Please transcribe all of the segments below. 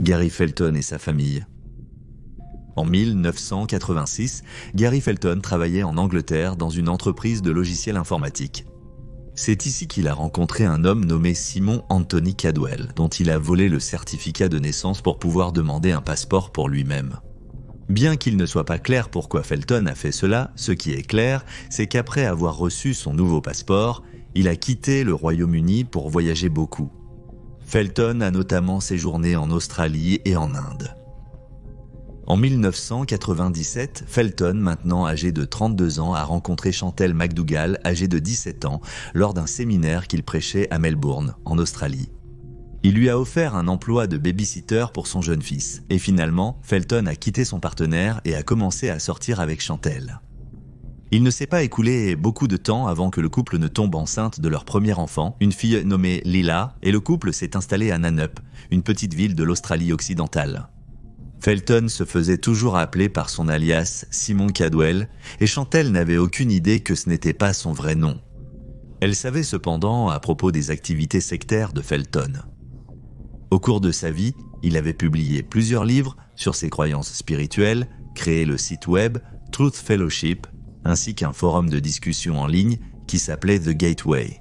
Gary Felton et sa famille. En 1986, Gary Felton travaillait en Angleterre dans une entreprise de logiciels informatiques. C'est ici qu'il a rencontré un homme nommé Simon Anthony Cadwell, dont il a volé le certificat de naissance pour pouvoir demander un passeport pour lui-même. Bien qu'il ne soit pas clair pourquoi Felton a fait cela, ce qui est clair, c'est qu'après avoir reçu son nouveau passeport, il a quitté le Royaume-Uni pour voyager beaucoup. Felton a notamment séjourné en Australie et en Inde. En 1997, Felton, maintenant âgé de 32 ans, a rencontré Chantel McDougall, âgée de 17 ans, lors d'un séminaire qu'il prêchait à Melbourne, en Australie. Il lui a offert un emploi de baby-sitter pour son jeune fils. Et finalement, Felton a quitté son partenaire et a commencé à sortir avec Chantel. Il ne s'est pas écoulé beaucoup de temps avant que le couple ne tombe enceinte de leur premier enfant, une fille nommée Lila, et le couple s'est installé à Nannup, une petite ville de l'Australie occidentale. Felton se faisait toujours appeler par son alias Simon Cadwell, et Chantel n'avait aucune idée que ce n'était pas son vrai nom. Elle savait cependant à propos des activités sectaires de Felton. Au cours de sa vie, il avait publié plusieurs livres sur ses croyances spirituelles, créé le site web Truth Fellowship, ainsi qu'un forum de discussion en ligne qui s'appelait The Gateway.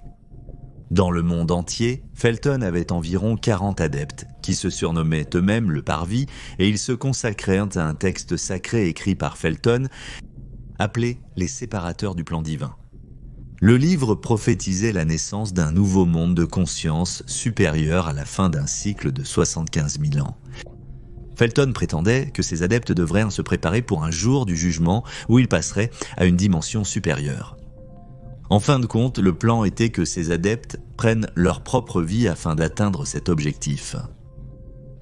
Dans le monde entier, Felton avait environ 40 adeptes, qui se surnommaient eux-mêmes le Parvis, et ils se consacraient à un texte sacré écrit par Felton, appelé « Les séparateurs du plan divin ». Le livre prophétisait la naissance d'un nouveau monde de conscience supérieur à la fin d'un cycle de 75 000 ans. Felton prétendait que ses adeptes devraient se préparer pour un jour du jugement où ils passeraient à une dimension supérieure. En fin de compte, le plan était que ces adeptes prennent leur propre vie afin d'atteindre cet objectif.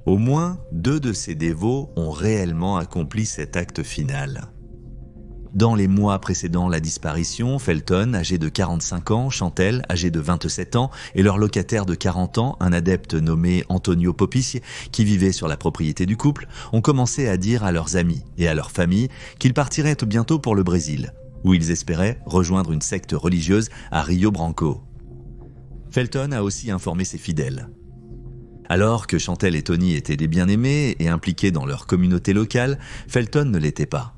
Au moins 2 de ces dévots ont réellement accompli cet acte final. Dans les mois précédant la disparition, Felton, âgé de 45 ans, Chantel, âgée de 27 ans, et leur locataire de 40 ans, un adepte nommé Antonio Popis, qui vivait sur la propriété du couple, ont commencé à dire à leurs amis et à leur famille qu'ils partiraient bientôt pour le Brésil, où ils espéraient rejoindre une secte religieuse à Rio Branco. Felton a aussi informé ses fidèles. Alors que Chantel et Tony étaient des bien-aimés et impliqués dans leur communauté locale, Felton ne l'était pas.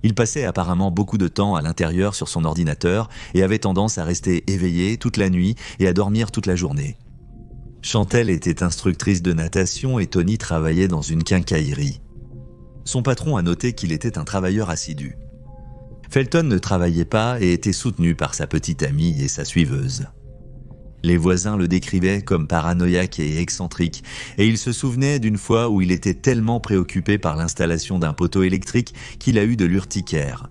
Il passait apparemment beaucoup de temps à l'intérieur sur son ordinateur et avait tendance à rester éveillé toute la nuit et à dormir toute la journée. Chantel était instructrice de natation et Tony travaillait dans une quincaillerie. Son patron a noté qu'il était un travailleur assidu. Felton ne travaillait pas et était soutenu par sa petite amie et sa suiveuse. Les voisins le décrivaient comme paranoïaque et excentrique, et il se souvenait d'une fois où il était tellement préoccupé par l'installation d'un poteau électrique qu'il a eu de l'urticaire.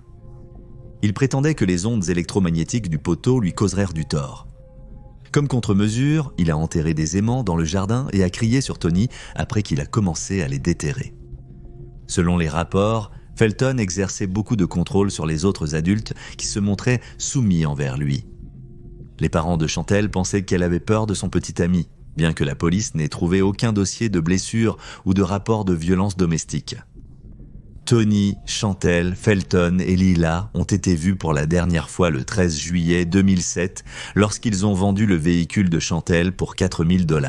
Il prétendait que les ondes électromagnétiques du poteau lui causeraient du tort. Comme contre-mesure, il a enterré des aimants dans le jardin et a crié sur Tony après qu'il a commencé à les déterrer. Selon les rapports, Felton exerçait beaucoup de contrôle sur les autres adultes qui se montraient soumis envers lui. Les parents de Chantel pensaient qu'elle avait peur de son petit ami, bien que la police n'ait trouvé aucun dossier de blessure ou de rapport de violence domestique. Tony, Chantel, Felton et Lila ont été vus pour la dernière fois le 13 juillet 2007 lorsqu'ils ont vendu le véhicule de Chantel pour $4 000.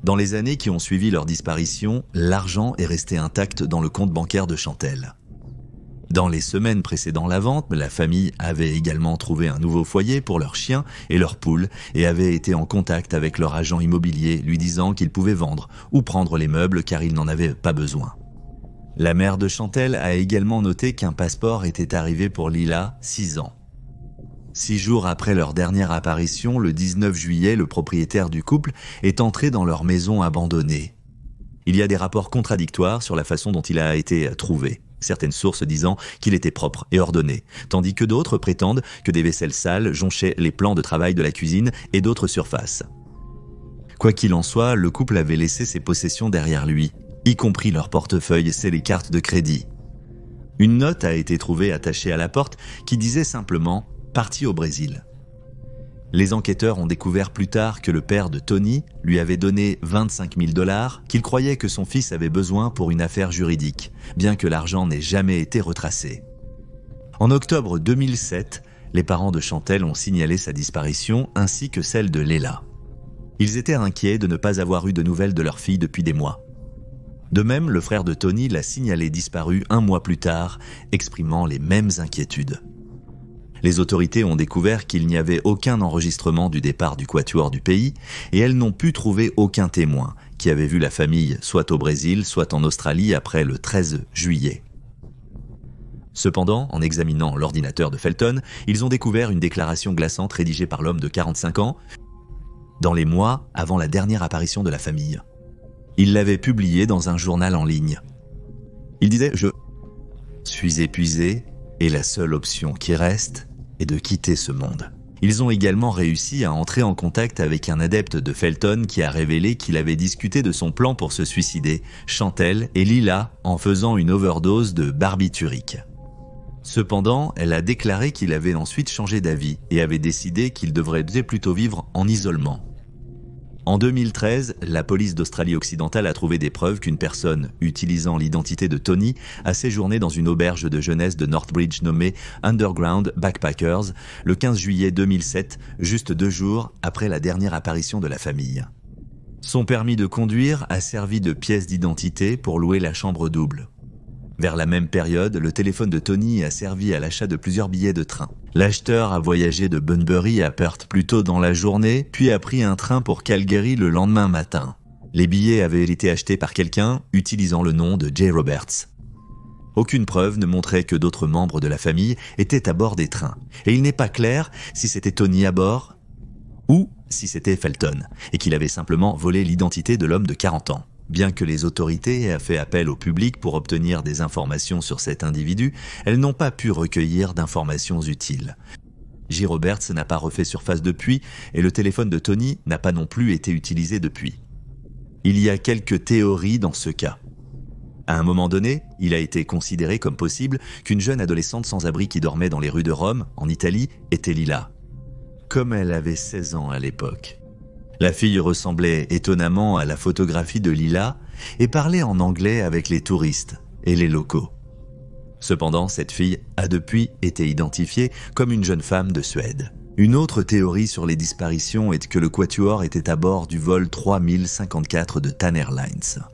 Dans les années qui ont suivi leur disparition, l'argent est resté intact dans le compte bancaire de Chantel. Dans les semaines précédant la vente, la famille avait également trouvé un nouveau foyer pour leurs chiens et leurs poules et avait été en contact avec leur agent immobilier lui disant qu'ils pouvaient vendre ou prendre les meubles car ils n'en avaient pas besoin. La mère de Chantel a également noté qu'un passeport était arrivé pour Lila, 6 ans. 6 jours après leur dernière apparition, le 19 juillet, le propriétaire du couple est entré dans leur maison abandonnée. Il y a des rapports contradictoires sur la façon dont il a été trouvé. Certaines sources disant qu'il était propre et ordonné, tandis que d'autres prétendent que des vaisselles sales jonchaient les plans de travail de la cuisine et d'autres surfaces. Quoi qu'il en soit, le couple avait laissé ses possessions derrière lui, y compris leur portefeuille et les cartes de crédit. Une note a été trouvée attachée à la porte qui disait simplement « Parti au Brésil ». Les enquêteurs ont découvert plus tard que le père de Tony lui avait donné $25 000 qu'il croyait que son fils avait besoin pour une affaire juridique, bien que l'argent n'ait jamais été retracé. En octobre 2007, les parents de Chantel ont signalé sa disparition ainsi que celle de Léla. Ils étaient inquiets de ne pas avoir eu de nouvelles de leur fille depuis des mois. De même, le frère de Tony l'a signalé disparu un mois plus tard, exprimant les mêmes inquiétudes. Les autorités ont découvert qu'il n'y avait aucun enregistrement du départ du quatuor du pays et elles n'ont pu trouver aucun témoin qui avait vu la famille soit au Brésil, soit en Australie après le 13 juillet. Cependant, en examinant l'ordinateur de Felton, ils ont découvert une déclaration glaçante rédigée par l'homme de 45 ans dans les mois avant la dernière apparition de la famille. Il l'avait publiée dans un journal en ligne. Il disait « Je suis épuisé et la seule option qui reste est de quitter ce monde ». Ils ont également réussi à entrer en contact avec un adepte de Felton qui a révélé qu'il avait discuté de son plan pour se suicider, Chantel et Lila, en faisant une overdose de barbiturique. Cependant, elle a déclaré qu'il avait ensuite changé d'avis et avait décidé qu'il devrait plutôt vivre en isolement. En 2013, la police d'Australie-Occidentale a trouvé des preuves qu'une personne utilisant l'identité de Tony a séjourné dans une auberge de jeunesse de Northbridge nommée Underground Backpackers le 15 juillet 2007, juste 2 jours après la dernière apparition de la famille. Son permis de conduire a servi de pièce d'identité pour louer la chambre double. Vers la même période, le téléphone de Tony a servi à l'achat de plusieurs billets de train. L'acheteur a voyagé de Bunbury à Perth plus tôt dans la journée, puis a pris un train pour Calgary le lendemain matin. Les billets avaient été achetés par quelqu'un utilisant le nom de Jay Roberts. Aucune preuve ne montrait que d'autres membres de la famille étaient à bord des trains, et il n'est pas clair si c'était Tony à bord ou si c'était Felton, et qu'il avait simplement volé l'identité de l'homme de 40 ans. Bien que les autorités aient fait appel au public pour obtenir des informations sur cet individu, elles n'ont pas pu recueillir d'informations utiles. J. Roberts n'a pas refait surface depuis et le téléphone de Tony n'a pas non plus été utilisé depuis. Il y a quelques théories dans ce cas. À un moment donné, il a été considéré comme possible qu'une jeune adolescente sans-abri qui dormait dans les rues de Rome, en Italie, était Lila. Comme elle avait 16 ans à l'époque. La fille ressemblait étonnamment à la photographie de Lila et parlait en anglais avec les touristes et les locaux. Cependant, cette fille a depuis été identifiée comme une jeune femme de Suède. Une autre théorie sur les disparitions est que le quatuor était à bord du vol 3054 de TAN Airlines.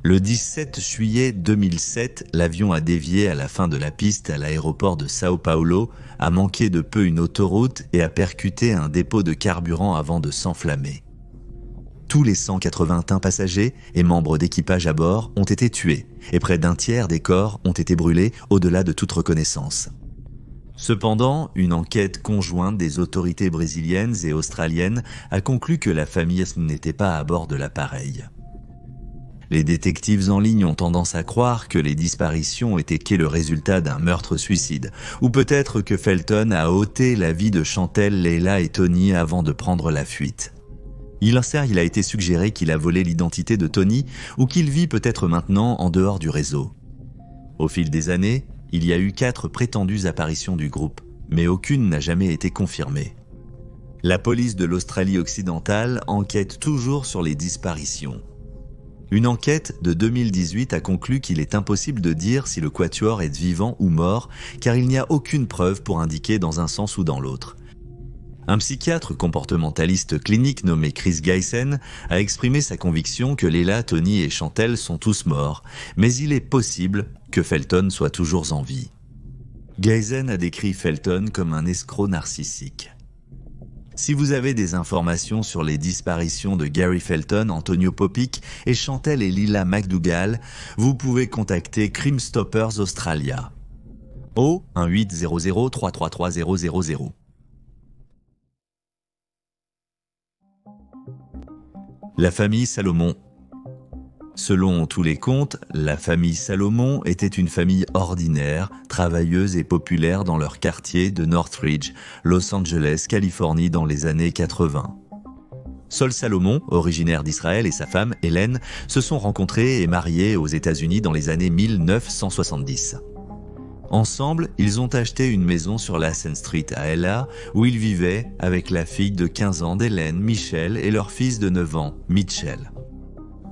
Le 17 juillet 2007, l'avion a dévié à la fin de la piste à l'aéroport de Sao Paulo, a manqué de peu une autoroute et a percuté un dépôt de carburant avant de s'enflammer. Tous les 181 passagers et membres d'équipage à bord ont été tués et près d'un tiers des corps ont été brûlés au-delà de toute reconnaissance. Cependant, une enquête conjointe des autorités brésiliennes et australiennes a conclu que la famille n'était pas à bord de l'appareil. Les détectives en ligne ont tendance à croire que les disparitions étaient le résultat d'un meurtre-suicide, ou peut-être que Felton a ôté la vie de Chantel, Leila et Tony avant de prendre la fuite. Il a été suggéré qu'il a volé l'identité de Tony ou qu'il vit peut-être maintenant en dehors du réseau. Au fil des années, il y a eu 4 prétendues apparitions du groupe, mais aucune n'a jamais été confirmée. La police de l'Australie-Occidentale enquête toujours sur les disparitions. Une enquête de 2018 a conclu qu'il est impossible de dire si le quatuor est vivant ou mort, car il n'y a aucune preuve pour indiquer dans un sens ou dans l'autre. Un psychiatre comportementaliste clinique nommé Chris Guysen a exprimé sa conviction que Leila, Tony et Chantel sont tous morts, mais il est possible que Felton soit toujours en vie. Guysen a décrit Felton comme un escroc narcissique. Si vous avez des informations sur les disparitions de Gary Felton, Antonio Popic et Chantel et Lila McDougall, vous pouvez contacter Crime Stoppers Australia au 1-800 333 000. La famille Salomon. Selon tous les contes, la famille Salomon était une famille ordinaire, travailleuse et populaire dans leur quartier de Northridge, Los Angeles, Californie dans les années 80. Sol Salomon, originaire d'Israël, et sa femme, Hélène, se sont rencontrés et mariés aux États-Unis dans les années 1970. Ensemble, ils ont acheté une maison sur Lassen Street à LA où ils vivaient avec la fille de 15 ans d'Hélène, Michelle, et leur fils de 9 ans, Mitchell.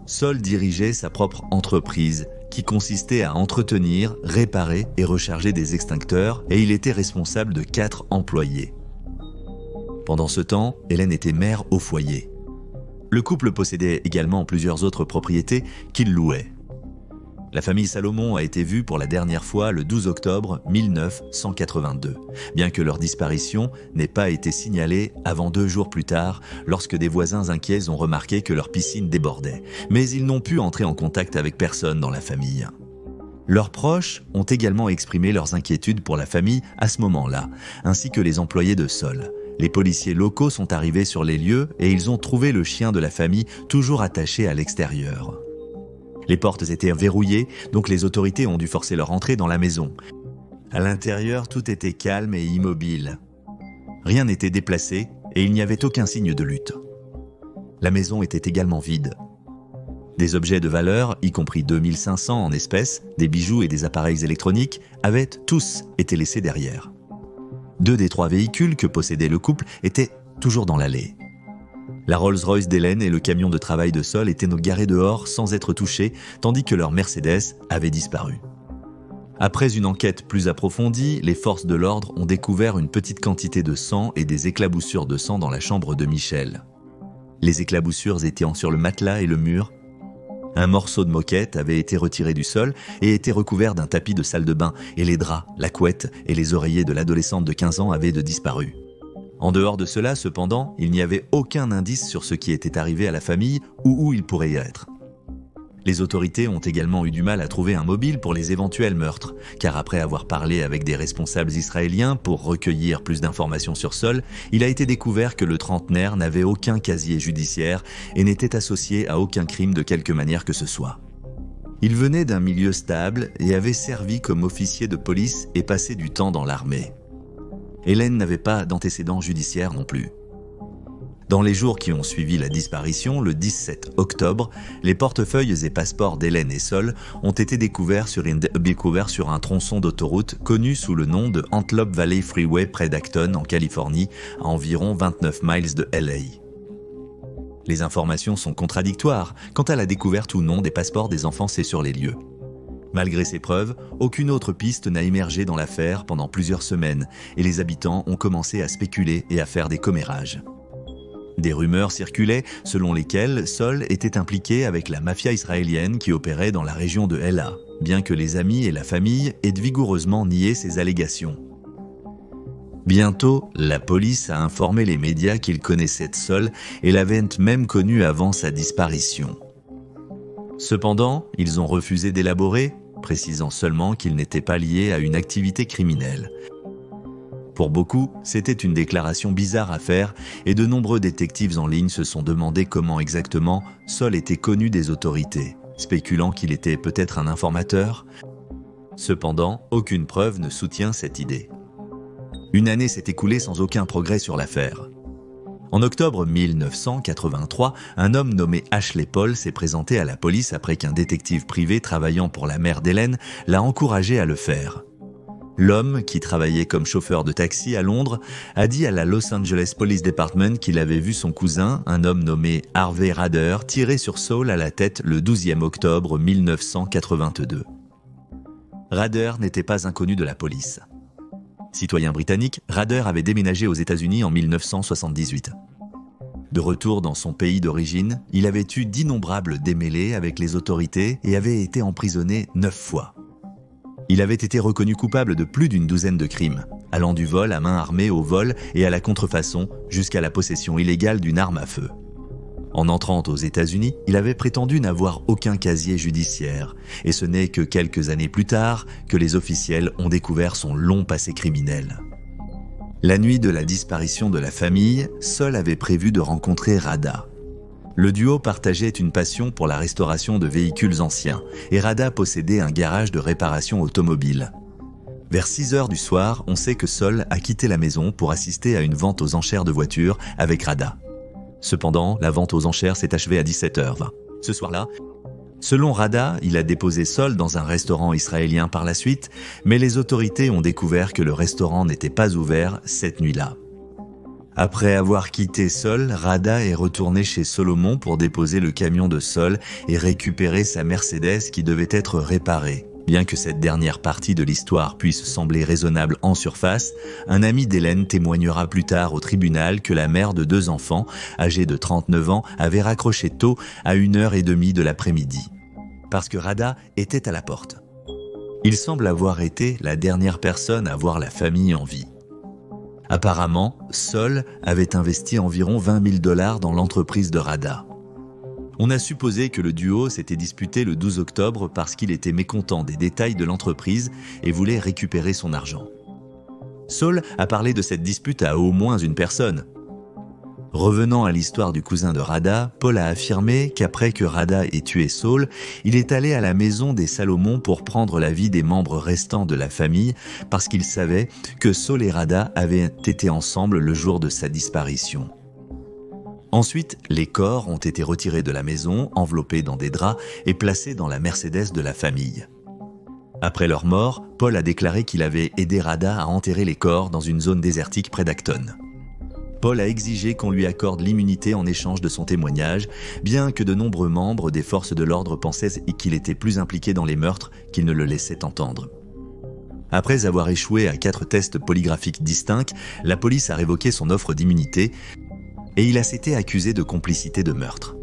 Sol dirigeait sa propre entreprise qui consistait à entretenir, réparer et recharger des extincteurs et il était responsable de 4 employés. Pendant ce temps, Hélène était mère au foyer. Le couple possédait également plusieurs autres propriétés qu'il louait. La famille Salomon a été vue pour la dernière fois le 12 octobre 1982, bien que leur disparition n'ait pas été signalée avant 2 jours plus tard, lorsque des voisins inquiets ont remarqué que leur piscine débordait, mais ils n'ont pu entrer en contact avec personne dans la famille. Leurs proches ont également exprimé leurs inquiétudes pour la famille à ce moment-là, ainsi que les employés de Sol. Les policiers locaux sont arrivés sur les lieux et ils ont trouvé le chien de la famille toujours attaché à l'extérieur. Les portes étaient verrouillées, donc les autorités ont dû forcer leur entrée dans la maison. À l'intérieur, tout était calme et immobile. Rien n'était déplacé et il n'y avait aucun signe de lutte. La maison était également vide. Des objets de valeur, y compris 2500 en espèces, des bijoux et des appareils électroniques, avaient tous été laissés derrière. 2 des 3 véhicules que possédait le couple étaient toujours dans l'allée. La Rolls-Royce d'Hélène et le camion de travail de Sol étaient garés dehors sans être touchés, tandis que leur Mercedes avait disparu. Après une enquête plus approfondie, les forces de l'ordre ont découvert une petite quantité de sang et des éclaboussures de sang dans la chambre de Michel. Les éclaboussures étaient sur le matelas et le mur. Un morceau de moquette avait été retiré du sol et était recouvert d'un tapis de salle de bain, et les draps, la couette et les oreillers de l'adolescente de 15 ans avaient disparu. En dehors de cela, cependant, il n'y avait aucun indice sur ce qui était arrivé à la famille ou où il pourrait y être. Les autorités ont également eu du mal à trouver un mobile pour les éventuels meurtres, car après avoir parlé avec des responsables israéliens pour recueillir plus d'informations sur Sol, il a été découvert que le trentenaire n'avait aucun casier judiciaire et n'était associé à aucun crime de quelque manière que ce soit. Il venait d'un milieu stable et avait servi comme officier de police et passé du temps dans l'armée. Hélène n'avait pas d'antécédents judiciaires non plus. Dans les jours qui ont suivi la disparition, le 17 octobre, les portefeuilles et passeports d'Hélène et Sol ont été découverts sur un tronçon d'autoroute connu sous le nom de Antelope Valley Freeway près d'Acton, en Californie, à environ 29 miles de LA. Les informations sont contradictoires quant à la découverte ou non des passeports des enfants sur les lieux. Malgré ces preuves, aucune autre piste n'a émergé dans l'affaire pendant plusieurs semaines et les habitants ont commencé à spéculer et à faire des commérages. Des rumeurs circulaient selon lesquelles Sol était impliqué avec la mafia israélienne qui opérait dans la région de LA, bien que les amis et la famille aient vigoureusement nié ces allégations. Bientôt, la police a informé les médias qu'ils connaissaient Sol et l'avaient même connu avant sa disparition. Cependant, ils ont refusé d'élaborer, précisant seulement qu'il n'était pas lié à une activité criminelle. Pour beaucoup, c'était une déclaration bizarre à faire et de nombreux détectives en ligne se sont demandé comment exactement Sol était connu des autorités, spéculant qu'il était peut-être un informateur. Cependant, aucune preuve ne soutient cette idée. Une année s'est écoulée sans aucun progrès sur l'affaire. En octobre 1983, un homme nommé Ashley Paul s'est présenté à la police après qu'un détective privé travaillant pour la mère d'Hélène l'a encouragé à le faire. L'homme, qui travaillait comme chauffeur de taxi à Londres, a dit à la Los Angeles Police Department qu'il avait vu son cousin, un homme nommé Harvey Rader, tirer sur Saul à la tête le 12e octobre 1982. Rader n'était pas inconnu de la police. Citoyen britannique, Rader avait déménagé aux États-Unis en 1978. De retour dans son pays d'origine, il avait eu d'innombrables démêlés avec les autorités et avait été emprisonné 9 fois. Il avait été reconnu coupable de plus d'une douzaine de crimes, allant du vol à main armée au vol et à la contrefaçon jusqu'à la possession illégale d'une arme à feu. En entrant aux États-Unis, il avait prétendu n'avoir aucun casier judiciaire, et ce n'est que quelques années plus tard que les officiels ont découvert son long passé criminel. La nuit de la disparition de la famille, Sol avait prévu de rencontrer Rada. Le duo partageait une passion pour la restauration de véhicules anciens, et Rada possédait un garage de réparation automobile. Vers 6 heures du soir, on sait que Sol a quitté la maison pour assister à une vente aux enchères de voitures avec Rada. Cependant, la vente aux enchères s'est achevée à 17h20. Ce soir-là, selon Rada, il a déposé Sol dans un restaurant israélien par la suite, mais les autorités ont découvert que le restaurant n'était pas ouvert cette nuit-là. Après avoir quitté Sol, Rada est retourné chez Solomon pour déposer le camion de Sol et récupérer sa Mercedes qui devait être réparée, Bien que cette dernière partie de l'histoire puisse sembler raisonnable en surface, un ami d'Hélène témoignera plus tard au tribunal que la mère de 2 enfants, âgée de 39 ans, avait raccroché tôt à 1h30 de l'après-midi, parce que Rada était à la porte. Il semble avoir été la dernière personne à voir la famille en vie. Apparemment, Sol avait investi environ $20 000 dans l'entreprise de Rada. On a supposé que le duo s'était disputé le 12 octobre parce qu'il était mécontent des détails de l'entreprise et voulait récupérer son argent. Sol a parlé de cette dispute à au moins une personne. Revenant à l'histoire du cousin de Rada, Paul a affirmé qu'après que Rada ait tué Saul, il est allé à la maison des Salomon pour prendre l'avis des membres restants de la famille parce qu'il savait que Saul et Rada avaient été ensemble le jour de sa disparition. Ensuite, les corps ont été retirés de la maison, enveloppés dans des draps et placés dans la Mercedes de la famille. Après leur mort, Paul a déclaré qu'il avait aidé Rada à enterrer les corps dans une zone désertique près d'Acton. Paul a exigé qu'on lui accorde l'immunité en échange de son témoignage, bien que de nombreux membres des forces de l'ordre pensaient qu'il était plus impliqué dans les meurtres qu'ils ne le laissaient entendre. Après avoir échoué à 4 tests polygraphiques distincts, la police a révoqué son offre d'immunité et il a été accusé de complicité de meurtre.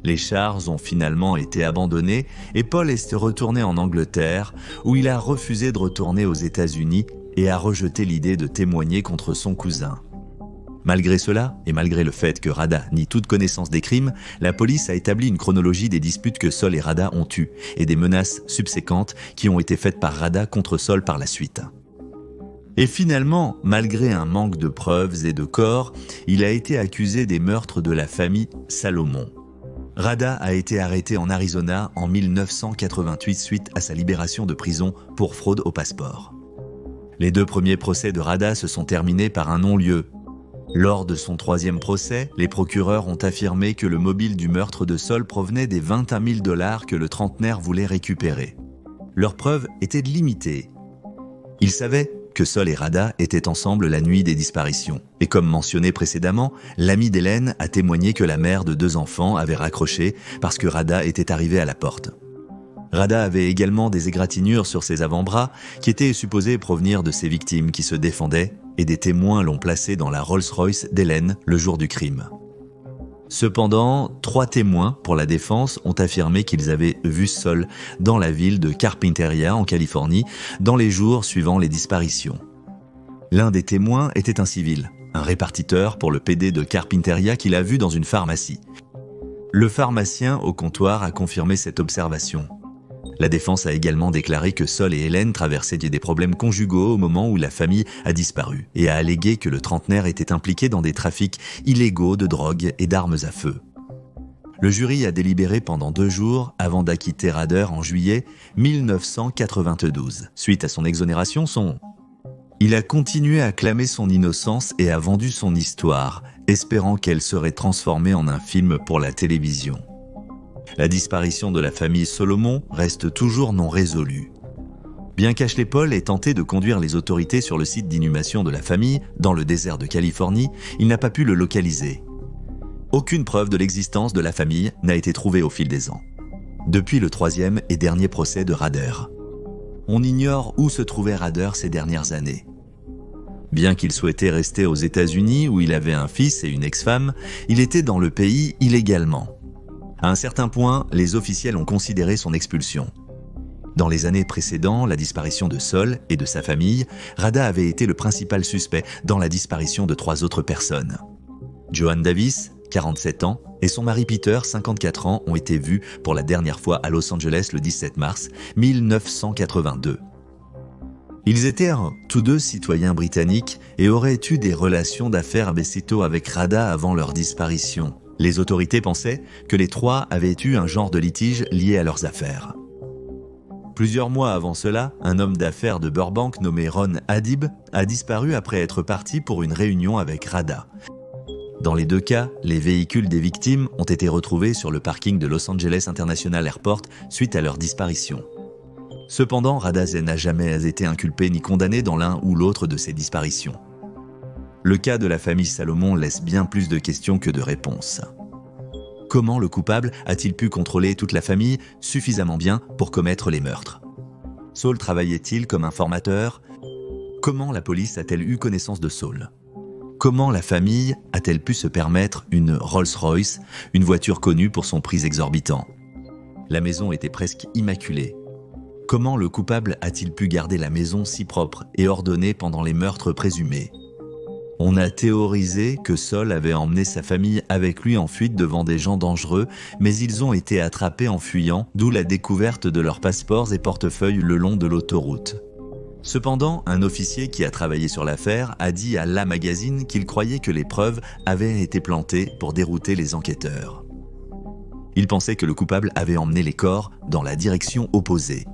Les charges ont finalement été abandonnées et Paul est retourné en Angleterre où il a refusé de retourner aux États-Unis et a rejeté l'idée de témoigner contre son cousin. Malgré cela, et malgré le fait que Rada nie toute connaissance des crimes, la police a établi une chronologie des disputes que Sol et Rada ont eues et des menaces subséquentes qui ont été faites par Rada contre Sol par la suite. Et finalement, malgré un manque de preuves et de corps, il a été accusé des meurtres de la famille Salomon. Rada a été arrêté en Arizona en 1988 suite à sa libération de prison pour fraude au passeport. Les 2 premiers procès de Rada se sont terminés par un non-lieu. Lors de son 3e procès, les procureurs ont affirmé que le mobile du meurtre de Sol provenait des $21 000 que le trentenaire voulait récupérer. Leurs preuves étaient limitées. Ils savaient que Sol et Rada étaient ensemble la nuit des disparitions. Et comme mentionné précédemment, l'ami d'Hélène a témoigné que la mère de 2 enfants avait raccroché parce que Rada était arrivé à la porte. Rada avait également des égratignures sur ses avant-bras qui étaient supposées provenir de ses victimes qui se défendaient et des témoins l'ont placé dans la Rolls-Royce d'Hélène le jour du crime. Cependant, 3 témoins pour la défense ont affirmé qu'ils avaient vu Sol dans la ville de Carpinteria en Californie dans les jours suivant les disparitions. L'un des témoins était un civil, un répartiteur pour le PD de Carpinteria qu'il a vu dans une pharmacie. Le pharmacien au comptoir a confirmé cette observation. La défense a également déclaré que Sol et Hélène traversaient des problèmes conjugaux au moment où la famille a disparu et a allégué que le trentenaire était impliqué dans des trafics illégaux de drogue et d'armes à feu. Le jury a délibéré pendant 2 jours avant d'acquitter Rader en juillet 1992. Suite à son exonération, il a continué à clamer son innocence et a vendu son histoire, espérant qu'elle serait transformée en un film pour la télévision. La disparition de la famille Solomon reste toujours non résolue. Bien qu'Ashley Paul ait tenté de conduire les autorités sur le site d'inhumation de la famille, dans le désert de Californie, il n'a pas pu le localiser. Aucune preuve de l'existence de la famille n'a été trouvée au fil des ans. Depuis le 3e et dernier procès de Rader, on ignore où se trouvait Rader ces dernières années. Bien qu'il souhaitait rester aux États-Unis où il avait un fils et une ex-femme, il était dans le pays illégalement. À un certain point, les officiels ont considéré son expulsion. Dans les années précédant la disparition de Sol et de sa famille, Rada avait été le principal suspect dans la disparition de 3 autres personnes. Joan Davis, 47 ans, et son mari Peter, 54 ans, ont été vus pour la dernière fois à Los Angeles le 17 mars 1982. Ils étaient tous 2 citoyens britanniques et auraient eu des relations d'affaires abécito avec Rada avant leur disparition. Les autorités pensaient que les 3 avaient eu un genre de litige lié à leurs affaires. Plusieurs mois avant cela, un homme d'affaires de Burbank nommé Ron Hadib a disparu après être parti pour une réunion avec Rada. Dans les 2 cas, les véhicules des victimes ont été retrouvés sur le parking de Los Angeles International Airport suite à leur disparition. Cependant, Rada n'a jamais été inculpé ni condamné dans l'un ou l'autre de ces disparitions. Le cas de la famille Salomon laisse bien plus de questions que de réponses. Comment le coupable a-t-il pu contrôler toute la famille suffisamment bien pour commettre les meurtres ? Saul travaillait-il comme informateur? Comment la police a-t-elle eu connaissance de Saul? Comment la famille a-t-elle pu se permettre une Rolls-Royce, une voiture connue pour son prix exorbitant? La maison était presque immaculée. Comment le coupable a-t-il pu garder la maison si propre et ordonnée pendant les meurtres présumés? On a théorisé que Saul avait emmené sa famille avec lui en fuite devant des gens dangereux, mais ils ont été attrapés en fuyant, d'où la découverte de leurs passeports et portefeuilles le long de l'autoroute. Cependant, un officier qui a travaillé sur l'affaire a dit à La Magazine qu'il croyait que les preuves avaient été plantées pour dérouter les enquêteurs. Il pensait que le coupable avait emmené les corps dans la direction opposée.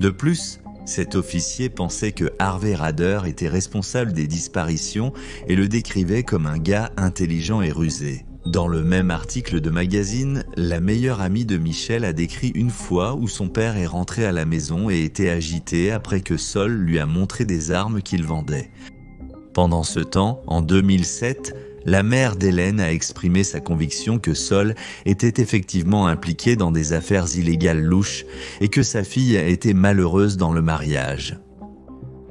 De plus, cet officier pensait que Harvey Rader était responsable des disparitions et le décrivait comme un gars intelligent et rusé. Dans le même article de magazine, la meilleure amie de Michel a décrit une fois où son père est rentré à la maison et était agité après que Saul lui a montré des armes qu'il vendait. Pendant ce temps, en 2007, la mère d'Hélène a exprimé sa conviction que Saul était effectivement impliqué dans des affaires illégales louches et que sa fille a été malheureuse dans le mariage.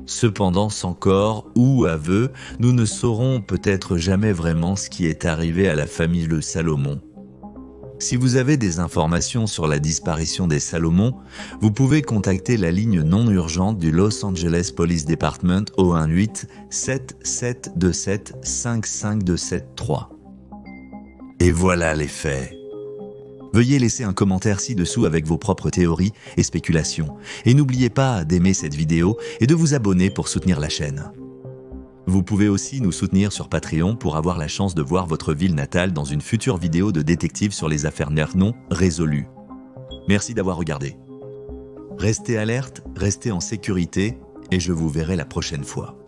Cependant, sans corps ou aveu, nous ne saurons peut-être jamais vraiment ce qui est arrivé à la famille Le Salomon. Si vous avez des informations sur la disparition des Salomon, vous pouvez contacter la ligne non urgente du Los Angeles Police Department au 1-877-27-55273. Et voilà les faits. Veuillez laisser un commentaire ci-dessous avec vos propres théories et spéculations. Et n'oubliez pas d'aimer cette vidéo et de vous abonner pour soutenir la chaîne. Vous pouvez aussi nous soutenir sur Patreon pour avoir la chance de voir votre ville natale dans une future vidéo de détective sur les affaires non résolues. Merci d'avoir regardé. Restez alerte, restez en sécurité et je vous verrai la prochaine fois.